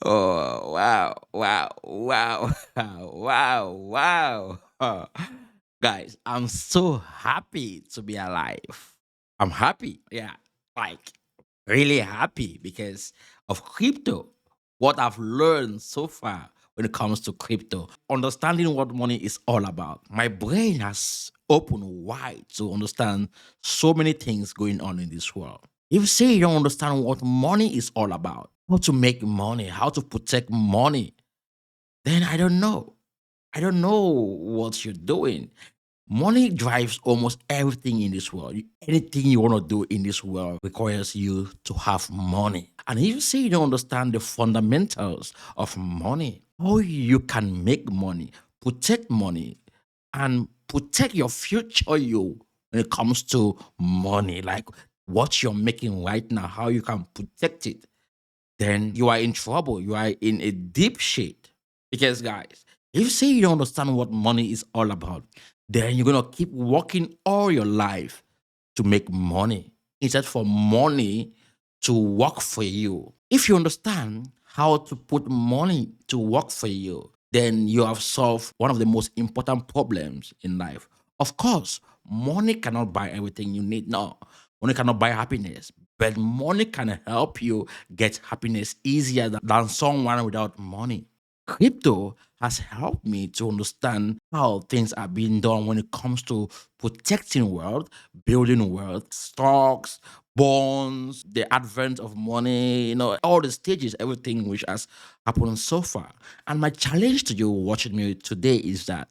Oh, wow, wow, wow, wow, wow. Guys, I'm so happy to be alive. I'm happy. Yeah. Like, really happy because of crypto. What I've learned so far when it comes to crypto, understanding what money is all about. My brain has opened wide to understand so many things going on in this world. If you say you don't understand what money is all about, how to make money, how to protect money, then I don't know. I don't know what you're doing. Money drives almost everything in this world. Anything you want to do in this world requires you to have money. And if you say you don't understand the fundamentals of money, how you can make money, protect money, and protect your future you when it comes to money, like what you're making right now, how you can protect it, then you are in trouble. You are in a deep shit. Because, guys, if you say you don't understand what money is all about, then you're going to keep working all your life to make money instead for money to work for you. If you understand how to put money to work for you, then you have solved one of the most important problems in life. Of course, money cannot buy everything you need. No, money cannot buy happiness, but money can help you get happiness easier than someone without money. Crypto has helped me to understand how things are being done when it comes to protecting wealth, building wealth, stocks, bonds, the advent of money, all the stages, everything which has happened so far. And my challenge to you watching me today is that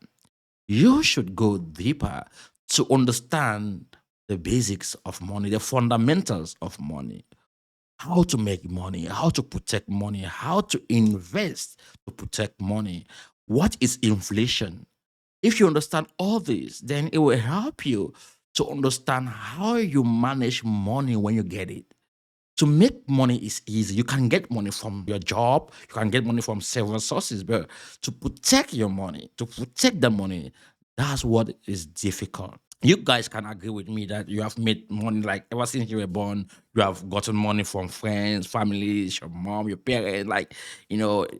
you should go deeper to understand the basics of money, the fundamentals of money, how to make money, how to protect money, how to invest to protect money. What is inflation? If you understand all this, then it will help you to understand how you manage money when you get it. To make money is easy. You can get money from your job, you can get money from several sources, but to protect your money, to protect the money, that's what is difficult. You guys can agree with me that you have made money like ever since you were born. You have gotten money from friends, families, your mom, your parents, like,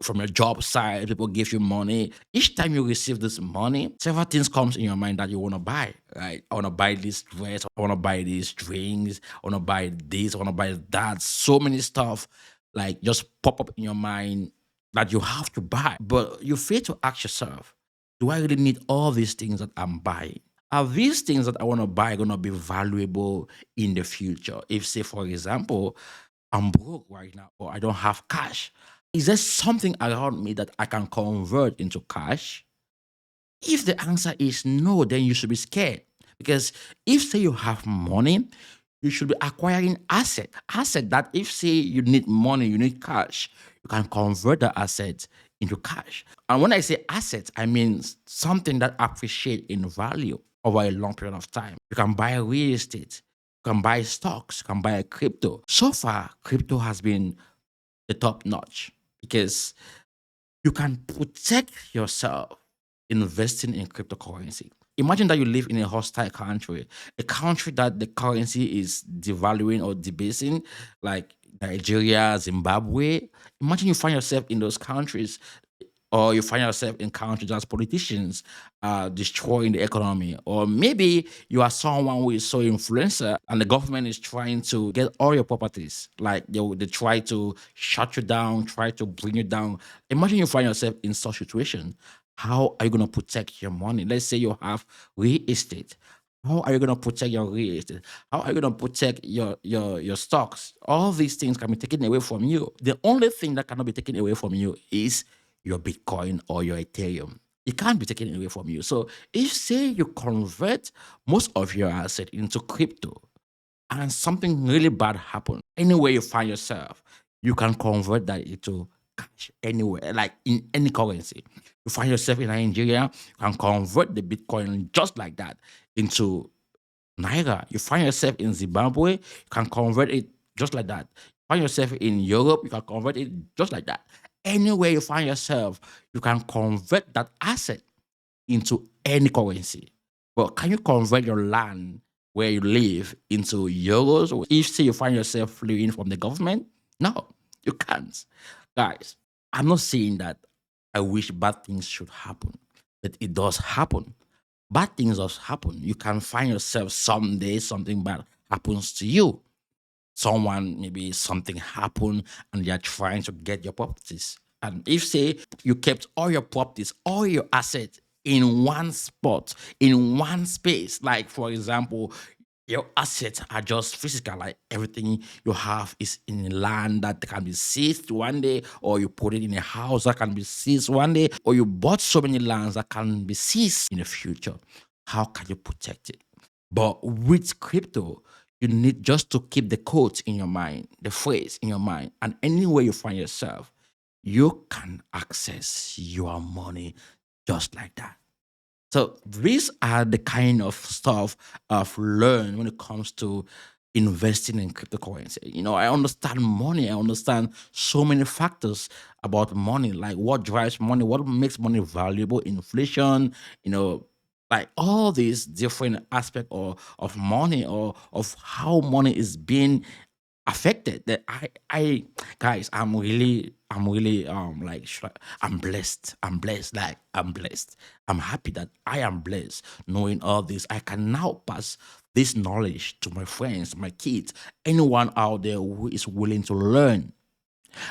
from your job side, people give you money. Each time you receive this money, several things comes in your mind that you want to buy, right? I want to buy this dress, I want to buy these drinks, I want to buy this, I want to buy that. So many stuff like just pop up in your mind that you have to buy. But you fail to ask yourself, do I really need all these things that I'm buying? Are these things that I want to buy going to be valuable in the future? If, say, for example, I'm broke right now or I don't have cash, is there something around me that I can convert into cash? If the answer is no, then you should be scared. Because if, say, you have money, you should be acquiring asset that if, say, you need money, you need cash, you can convert the asset into cash. And when I say asset, I mean something that appreciate in value over a long period of time. You can buy real estate, you can buy stocks, you can buy a crypto. So far, crypto has been the top notch because you can protect yourself investing in cryptocurrency. Imagine that you live in a hostile country, a country that the currency is devaluing or debasing, like Nigeria, Zimbabwe. Imagine you find yourself in those countries, or you find yourself in countries as politicians destroying the economy, or maybe you are someone who is so influencer and the government is trying to get all your properties, like they try to shut you down, try to bring you down. Imagine you find yourself in such situation. How are you going to protect your money? Let's say you have real estate. How are you going to protect your real estate? How are you going to protect your stocks? All these things can be taken away from you. The only thing that cannot be taken away from you is your Bitcoin or your Ethereum. It can't be taken away from you. So if, say, you convert most of your asset into crypto and something really bad happen, anywhere you find yourself, you can convert that into cash anywhere, like in any currency. You find yourself in Nigeria, you can convert the Bitcoin just like that into Naira. You find yourself in Zimbabwe, you can convert it just like that. Find yourself in Europe, you can convert it just like that. Anywhere you find yourself, you can convert that asset into any currency. But can you convert your land where you live into euros, or if say you find yourself fleeing from the government, no, you can't. Guys, I'm not saying that I wish bad things should happen, but it does happen. Bad things does happen. You can find yourself someday something bad happens to you. Someone, maybe something happened and they're trying to get your properties. And if say you kept all your properties, all your assets in one spot, in one space, like for example, your assets are just physical, like everything you have is in land that can be seized one day, or you put it in a house that can be seized one day, or you bought so many lands that can be seized in the future. How can you protect it? But with crypto, you need just to keep the quote in your mind, the phrase in your mind, and anywhere you find yourself, you can access your money just like that. So these are the kind of stuff I've learned when it comes to investing in cryptocurrency. I understand money. I understand so many factors about money, like what drives money, what makes money valuable, inflation, like all these different aspects of money, or of how money is being affected. That I guys, I'm really like I'm blessed, like I'm blessed. I'm happy that I am blessed knowing all this. I can now pass this knowledge to my friends, my kids, anyone out there who is willing to learn.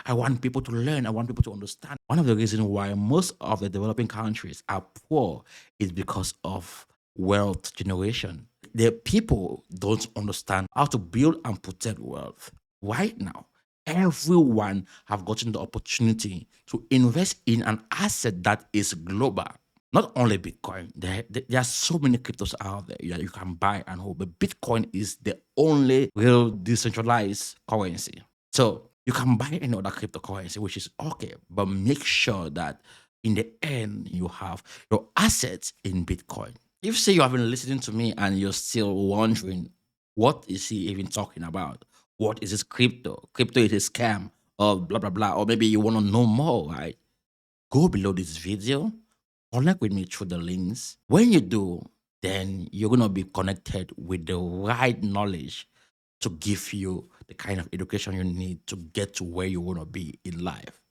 I want people to learn. I want people to understand. One of the reasons why most of the developing countries are poor is because of wealth generation. The people don't understand how to build and protect wealth. Right now, everyone have gotten the opportunity to invest in an asset that is global. Not only Bitcoin, there are so many cryptos out there that you can buy and hold, but Bitcoin is the only real decentralized currency. So you can buy any other cryptocurrency, which is okay, but make sure that in the end you have your assets in Bitcoin. If say you have been listening to me and you're still wondering what is he even talking about? What is this crypto? Crypto is a scam or blah blah blah, or maybe you want to know more, right? Go below this video, connect with me through the links. When you do, then you're gonna be connected with the right knowledge to give you the kind of education you need to get to where you want to be in life.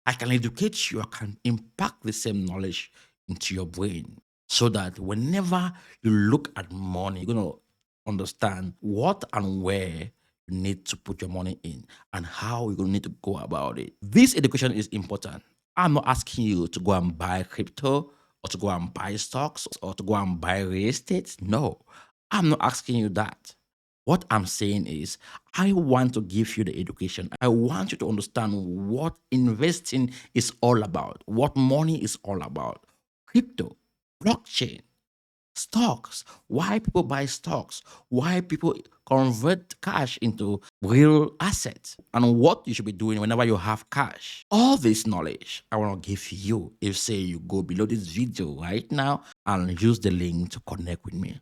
I can educate you, I can impact the same knowledge into your brain so that whenever you look at money, you're going to understand what and where you need to put your money in and how you're going to need to go about it. This education is important. I'm not asking you to go and buy crypto or to go and buy stocks or to go and buy real estate. No, I'm not asking you that. What I'm saying is, I want to give you the education. I want you to understand what investing is all about, what money is all about. Crypto, blockchain, stocks, why people buy stocks, why people convert cash into real assets, and what you should be doing whenever you have cash. All this knowledge I want to give you if, say, you go below this video right now and use the link to connect with me.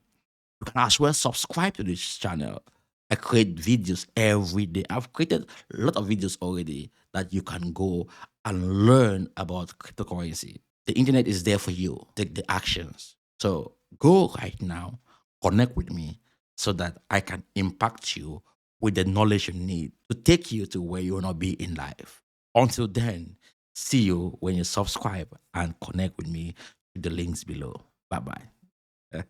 You can as well subscribe to this channel. I create videos every day. I've created a lot of videos already that you can go and learn about cryptocurrency. The internet is there for you. Take the actions. So go right now, connect with me so that I can impact you with the knowledge you need to take you to where you want to be in life. Until then, see you when you subscribe and connect with me with the links below. Bye bye.